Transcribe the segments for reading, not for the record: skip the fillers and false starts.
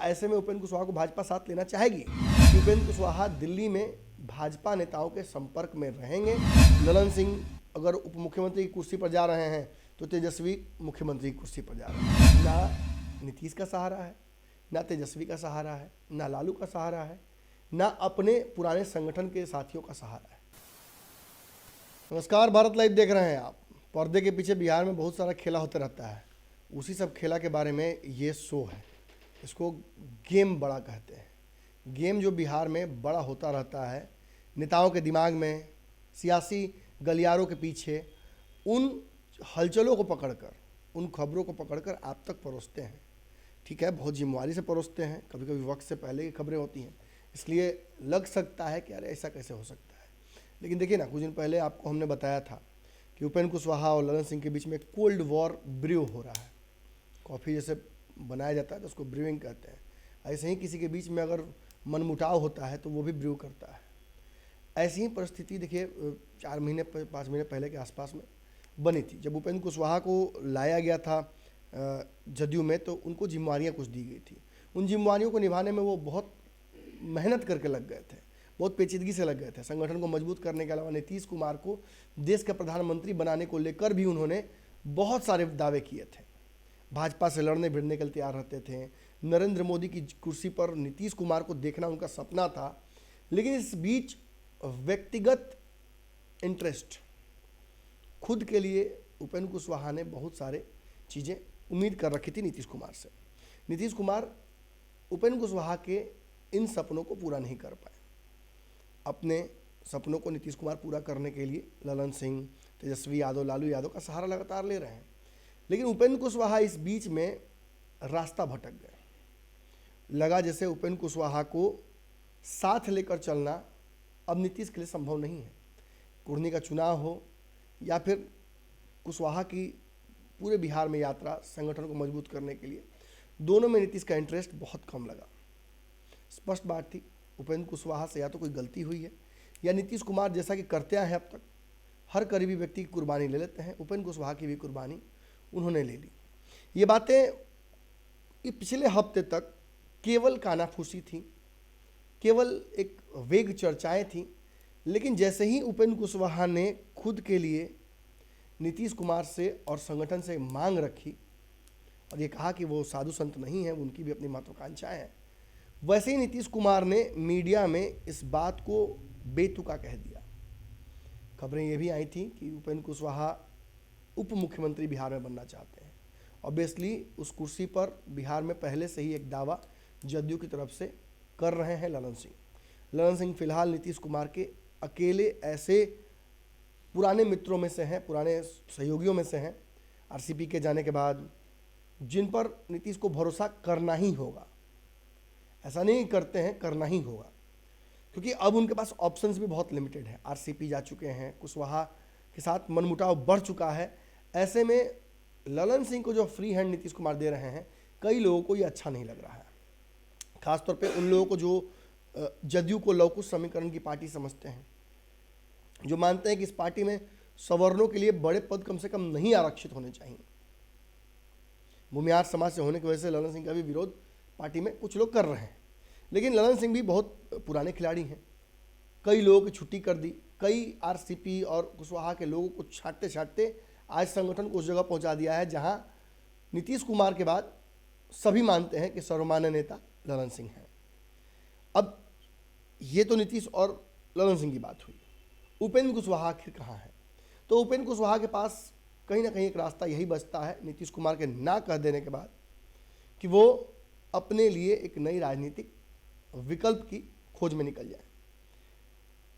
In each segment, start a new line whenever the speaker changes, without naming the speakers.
ऐसे में उपेंद्र कुशवाहा को भाजपा साथ लेना चाहेगी कि उपेंद्र कुशवाहा दिल्ली में भाजपा नेताओं के संपर्क में रहेंगे? ललन सिंह अगर उप मुख्यमंत्री की कुर्सी पर जा रहे हैं तो तेजस्वी मुख्यमंत्री की कुर्सी पर जा रहे हैं। ना नीतीश का सहारा है, ना तेजस्वी का सहारा है, ना लालू का सहारा है, ना अपने पुराने संगठन के साथियों का सहारा है। नमस्कार, भारत लाइव देख रहे हैं आप। पर्दे के पीछे बिहार में बहुत सारा खेला होता रहता है, उसी सब खेला के बारे में ये शो है। इसको गेम बड़ा कहते हैं। गेम जो बिहार में बड़ा होता रहता है, नेताओं के दिमाग में, सियासी गलियारों के पीछे, उन हलचलों को पकड़कर, उन खबरों को पकड़कर आप तक परोसते हैं। ठीक है, बहुत जिम्मेवारी से परोसते हैं, कभी कभी वक्त से पहले की खबरें होती हैं, इसलिए लग सकता है कि अरे ऐसा कैसे हो सकता है। लेकिन देखिए ना, कुछ दिन पहले आपको हमने बताया था कि उपेंद्र कुशवाहा और ललन सिंह के बीच में कोल्ड वॉर ब्रू हो रहा है। कॉफ़ी जैसे बनाया जाता है तो उसको ब्रूइंग कहते हैं। ऐसे ही किसी के बीच में अगर मनमुटाव होता है तो वो भी ब्रू करता है। ऐसी ही परिस्थिति देखिए 4 महीने 5 महीने पहले के आसपास में बनी थी, जब उपेंद्र कुशवाहा को लाया गया था जदयू में, तो उनको जिम्मेवारियाँ कुछ दी गई थी। उन जिम्मेवारियों को निभाने में वो बहुत मेहनत करके लग गए थे, बहुत पेचीदगी से लग गए थे। संगठन को मजबूत करने के अलावा नीतीश कुमार को देश का प्रधानमंत्री बनाने को लेकर भी उन्होंने बहुत सारे दावे किए थे। भाजपा से लड़ने भिड़ने के लिए तैयार रहते थे। नरेंद्र मोदी की कुर्सी पर नीतीश कुमार को देखना उनका सपना था। लेकिन इस बीच व्यक्तिगत इंटरेस्ट, खुद के लिए उपेंद्र कुशवाहा ने बहुत सारे चीज़ें उम्मीद कर रखी थी नीतीश कुमार से। नीतीश कुमार उपेंद्र कुशवाहा के इन सपनों को पूरा नहीं कर पाए। अपने सपनों को नीतीश कुमार पूरा करने के लिए ललन सिंह, तेजस्वी यादव, लालू यादव का सहारा लगातार ले रहे हैं। लेकिन उपेंद्र कुशवाहा इस बीच में रास्ता भटक गए। लगा जैसे उपेंद्र कुशवाहा को साथ लेकर चलना अब नीतीश के लिए संभव नहीं है। कुर्नी का चुनाव हो या फिर कुशवाहा की पूरे बिहार में यात्रा संगठन को मजबूत करने के लिए, दोनों में नीतीश का इंटरेस्ट बहुत कम लगा। स्पष्ट बात थी, उपेंद्र कुशवाहा से या तो कोई गलती हुई है या नीतीश कुमार जैसा कि करते आए हैं अब तक, हर करीबी व्यक्ति की कुर्बानी ले लेते हैं। उपेंद्र कुशवाहा की भी कुर्बानी उन्होंने ले ली। ये बातें ये पिछले हफ्ते तक केवल कानाफूसी थी, केवल एक वेग चर्चाएं थी। लेकिन जैसे ही उपेंद्र कुशवाहा ने खुद के लिए नीतीश कुमार से और संगठन से मांग रखी और ये कहा कि वो साधु संत नहीं है, उनकी भी अपनी महत्वाकांक्षाएं हैं, वैसे ही नीतीश कुमार ने मीडिया में इस बात को बेतुका कह दिया। खबरें ये भी आई थी कि उपेंद्र कुशवाहा उप मुख्यमंत्री बिहार में बनना चाहते हैं। ऑब्वियसली उस कुर्सी पर बिहार में पहले से ही एक दावा जदयू की तरफ से कर रहे हैं ललन सिंह। ललन सिंह फिलहाल नीतीश कुमार के अकेले ऐसे पुराने मित्रों में से हैं, पुराने सहयोगियों में से हैं, आरसीपी के जाने के बाद, जिन पर नीतीश को भरोसा करना ही होगा। ऐसा नहीं करते हैं, करना ही होगा, क्योंकि अब उनके पास ऑप्शंस भी बहुत लिमिटेड है। आरसीपी जा चुके हैं, कुशवाहा के साथ मनमुटाव बढ़ चुका है। ऐसे में ललन सिंह को जो फ्री हैंड नीतीश कुमार दे रहे हैं, कई लोगों को ये अच्छा नहीं लग रहा है। खासतौर पे उन लोगों को जो जदयू को लवकुश समीकरण की पार्टी समझते हैं, जो मानते हैं कि इस पार्टी में सवर्णों के लिए बड़े पद कम से कम नहीं आरक्षित होने चाहिए। भूमिहार समाज से होने की वजह से ललन सिंह का भी विरोध पार्टी में कुछ लोग कर रहे हैं। लेकिन ललन सिंह भी बहुत पुराने खिलाड़ी हैं, कई लोगों की छुट्टी कर दी, कई आरसीपी और कुशवाहा के लोगों को छाटते छाटते आज संगठन को उस जगह पहुंचा दिया है जहां नीतीश कुमार के बाद सभी मानते हैं कि सर्वमान्य नेता ललन सिंह हैं। अब ये तो नीतीश और ललन सिंह की बात हुई। उपेंद्र कुशवाहा आखिर कहाँ है? तो उपेंद्र कुशवाहा के पास कहीं ना कहीं एक रास्ता यही बचता है नीतीश कुमार के ना कह देने के बाद, कि वो अपने लिए एक नई राजनीतिक विकल्प की खोज में निकल जाए।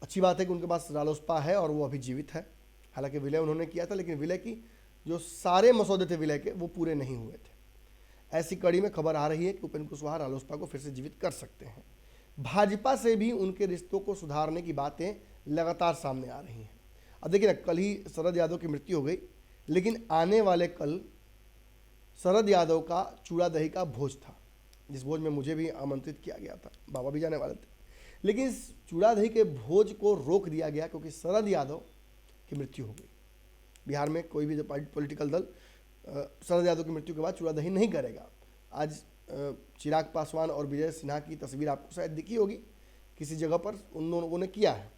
अच्छी बात है कि उनके पास रालोसपा है और वो अभी जीवित है। हालांकि विलय उन्होंने किया था, लेकिन विलय की जो सारे मसौदे थे विलय के, वो पूरे नहीं हुए थे। ऐसी कड़ी में खबर आ रही है कि उपेंद्र कुशवाहा रालोसपा को फिर से जीवित कर सकते हैं। भाजपा से भी उनके रिश्तों को सुधारने की बातें लगातार सामने आ रही हैं। अब देखिए ना, कल ही शरद यादव की मृत्यु हो गई, लेकिन आने वाले कल शरद यादव का चूड़ा दही का भोज था, जिस भोज में मुझे भी आमंत्रित किया गया था, बाबा भी जाने वाले थे। लेकिन इस चूड़ा दही के भोज को रोक दिया गया क्योंकि शरद यादव की मृत्यु हो गई। बिहार में कोई भी पॉलिटिकल दल शरद यादव की मृत्यु के बाद चूड़ा दही नहीं करेगा। आज चिराग पासवान और विजय सिन्हा की तस्वीर आपको शायद दिखी होगी, किसी जगह पर उन लोगों ने किया है।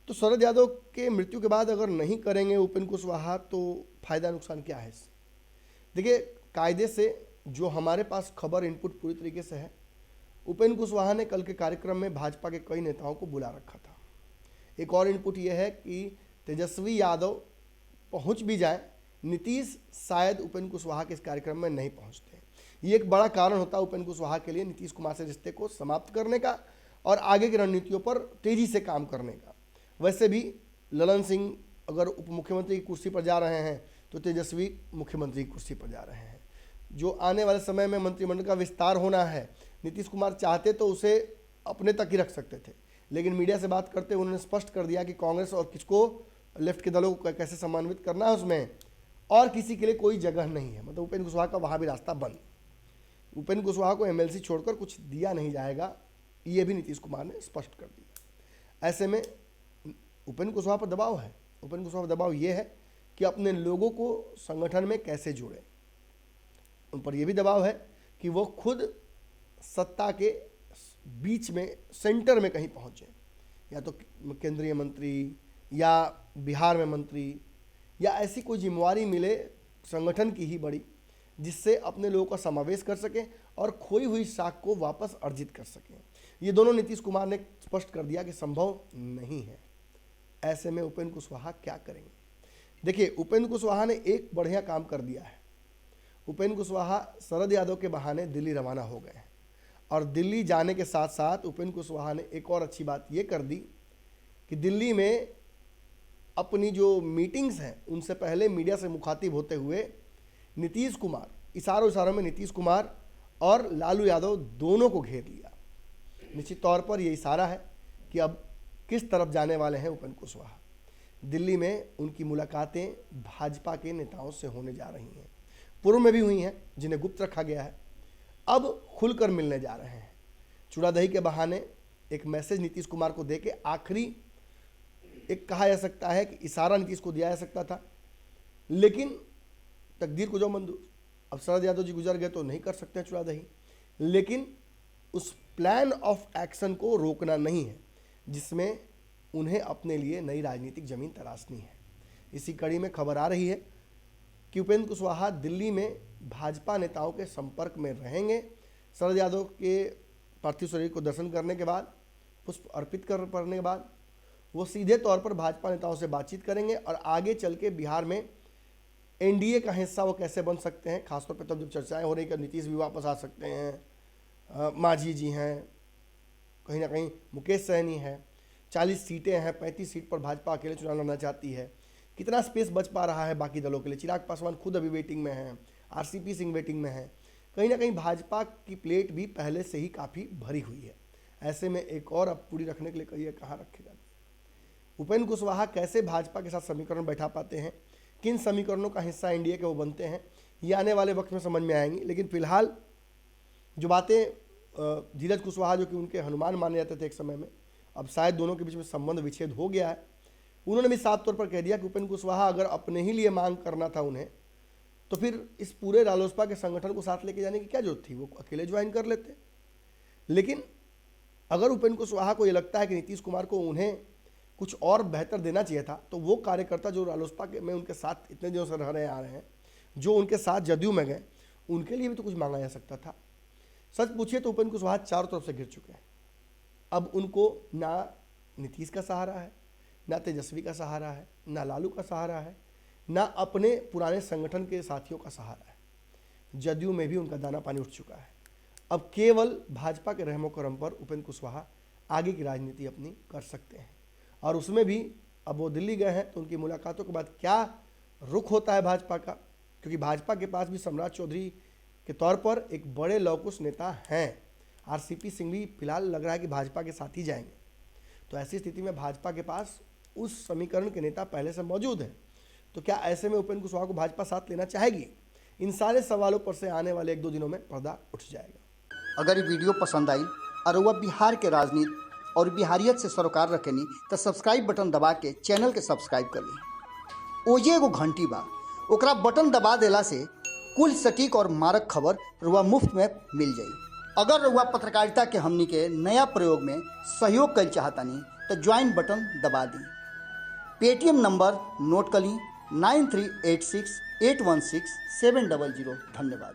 तो शरद यादव के मृत्यु के बाद अगर नहीं करेंगे उपेंद्र कुशवाहा तो फायदा नुकसान क्या है इससे? देखिए, कायदे से जो हमारे पास खबर इनपुट पूरी तरीके से है, उपेंद्र कुशवाहा ने कल के कार्यक्रम में भाजपा के कई नेताओं को बुला रखा था। एक और इनपुट यह है कि तेजस्वी यादव पहुंच भी जाए, नीतीश शायद उपेंद्र कुशवाहा के इस कार्यक्रम में नहीं पहुंचते। ये एक बड़ा कारण होता है उपेंद्र कुशवाहा के लिए नीतीश कुमार से रिश्ते को समाप्त करने का और आगे की रणनीतियों पर तेजी से काम करने का। वैसे भी ललन सिंह अगर उप मुख्यमंत्री की कुर्सी पर जा रहे हैं तो तेजस्वी मुख्यमंत्री की कुर्सी पर जा रहे हैं। जो आने वाले समय में मंत्रिमंडल का विस्तार होना है, नीतीश कुमार चाहते तो उसे अपने तक ही रख सकते थे, लेकिन मीडिया से बात करते उन्होंने स्पष्ट कर दिया कि कांग्रेस और किसको, लेफ्ट के दलों को कैसे समन्वित करना है उसमें, और किसी के लिए कोई जगह नहीं है। मतलब उपेंद्र कुशवाहा का वहाँ भी रास्ता बंद। उपेंद्र कुशवाहा को एमएलसी छोड़कर कुछ दिया नहीं जाएगा, ये भी नीतीश कुमार ने स्पष्ट कर दिया। ऐसे में उपेंद्र कुशवाहा पर दबाव है। उपेंद्र कुशवाहा पर दबाव ये है कि अपने लोगों को संगठन में कैसे जोड़े। उन पर यह भी दबाव है कि वो खुद सत्ता के बीच में, सेंटर में कहीं पहुँचे, या तो केंद्रीय मंत्री या बिहार में मंत्री, या ऐसी कोई जिम्मेवारी मिले संगठन की ही बड़ी, जिससे अपने लोगों का समावेश कर सकें और खोई हुई साख को वापस अर्जित कर सकें। ये दोनों नीतीश कुमार ने स्पष्ट कर दिया कि संभव नहीं है। ऐसे में उपेंद्र कुशवाहा क्या करेंगे? देखिए, उपेंद्र कुशवाहा ने एक बढ़िया काम कर दिया है। उपेंद्र कुशवाहा शरद यादव के बहाने दिल्ली रवाना हो गए हैं, और दिल्ली जाने के साथ साथ उपेंद्र कुशवाहा ने एक और अच्छी बात ये कर दी कि दिल्ली में अपनी जो मीटिंग्स हैं उनसे पहले मीडिया से मुखातिब होते हुए नीतीश कुमार, इशारों में नीतीश कुमार और लालू यादव दोनों को घेर लिया। निश्चित तौर पर यह इशारा है कि अब किस तरफ जाने वाले हैं उपेंद्र कुशवाहा। दिल्ली में उनकी मुलाकातें भाजपा के नेताओं से होने जा रही हैं, पूर्व में भी हुई हैं जिन्हें गुप्त रखा गया है, अब खुलकर मिलने जा रहे हैं। चूड़ादही के बहाने एक मैसेज नीतीश कुमार को देके आखिरी एक कहा जा सकता है कि इशारा नीतीश को दिया जा सकता था, लेकिन तकदीर को जो मंजूर। अब शरद यादव जी गुजर गए तो नहीं कर सकते चूड़ादही, लेकिन उस प्लान ऑफ एक्शन को रोकना नहीं है जिसमें उन्हें अपने लिए नई राजनीतिक जमीन तलाशनी है। इसी कड़ी में खबर आ रही है कि उपेंद्र कुशवाहा दिल्ली में भाजपा नेताओं के संपर्क में रहेंगे। शरद यादव के पार्थिव शरीर को दर्शन करने के बाद, पुष्प अर्पित करने के बाद वो सीधे तौर पर भाजपा नेताओं से बातचीत करेंगे और आगे चल के बिहार में एनडीए का हिस्सा वो कैसे बन सकते हैं। खासतौर पर तब जब चर्चाएं हो रही कि नीतीश भी वापस आ सकते हैं, मांझी जी हैं, कहीं ना कहीं मुकेश सहनी है, 40 सीटें हैं, 35 सीट पर भाजपा अकेले चुनाव लड़ना चाहती है, कितना स्पेस बच पा रहा है बाकी दलों के लिए। चिराग पासवान खुद अभी वेटिंग में हैं, आरसीपी सिंह वेटिंग में है। कहीं ना कहीं भाजपा की प्लेट भी पहले से ही काफ़ी भरी हुई है। ऐसे में एक और अब पूरी रखने के लिए कहिए कहाँ रखी जाती है। उपेंद्र कुशवाहा कैसे भाजपा के साथ समीकरण बैठा पाते हैं, किन समीकरणों का हिस्सा एनडीए के वो बनते हैं, ये आने वाले वक्त में समझ में आएंगी। लेकिन फिलहाल जो बातें धीरज कुशवाहा, जो कि उनके हनुमान माने जाते थे एक समय में, अब शायद दोनों के बीच में संबंध विच्छेद हो गया है। उन्होंने भी साफ तौर पर कह दिया कि उपेंद्र कुशवाहा अगर अपने ही लिए मांग करना था उन्हें, तो फिर इस पूरे रालोसपा के संगठन को साथ लेके जाने की क्या जरूरत थी, वो अकेले ज्वाइन कर लेते। लेकिन अगर उपेंद्र कुशवाहा को ये लगता है कि नीतीश कुमार को उन्हें कुछ और बेहतर देना चाहिए था, तो वो कार्यकर्ता जो रालोसपा के में उनके साथ इतने दिनों से रह रहे आ रहे हैं, जो उनके साथ जदयू में गए, उनके लिए भी तो कुछ मांगा जा सकता था। सच पूछिए तो उपेंद्र कुशवाहा चारों तरफ से घिर चुके हैं। अब उनको ना नीतीश का सहारा है, ना तेजस्वी का सहारा है, ना लालू का सहारा है, ना अपने पुराने संगठन के साथियों का सहारा है। जदयू में भी उनका दाना पानी उठ चुका है। अब केवल भाजपा के रहमो करम पर उपेंद्र कुशवाहा आगे की राजनीति अपनी कर सकते हैं, और उसमें भी अब वो दिल्ली गए हैं तो उनकी मुलाकातों के बाद क्या रुख होता है भाजपा का, क्योंकि भाजपा के पास भी सम्राट चौधरी के तौर पर एक बड़े लौकुश नेता हैं। आरसीपी सिंह भी फिलहाल लग रहा है कि भाजपा के साथ ही जाएंगे। तो ऐसी स्थिति में भाजपा के पास उस समीकरण के नेता पहले से मौजूद हैं। तो क्या ऐसे में उपेंद्र कुशवाहा को भाजपा साथ लेना चाहेगी? इन सारे सवालों पर से आने वाले 1-2 दिनों में पर्दा उठ जाएगा।
अगर ये वीडियो पसंद आई और वह बिहार के राजनीति और बिहारियत से सरोकार रखेनी तो सब्सक्राइब बटन दबा के चैनल के सब्सक्राइब कर ली। ओजे एगो घंटी बा, ओकरा बटन दबा देला से कुल सटीक और मारक खबर रुआ मुफ्त में मिल जाई। अगर रुआ पत्रकारिता के हमनी के नया प्रयोग में सहयोग कर चाहतानी तो ज्वाइन बटन दबा दी। पेटीएम नंबर नोट कर ली 9386816700। धन्यवाद।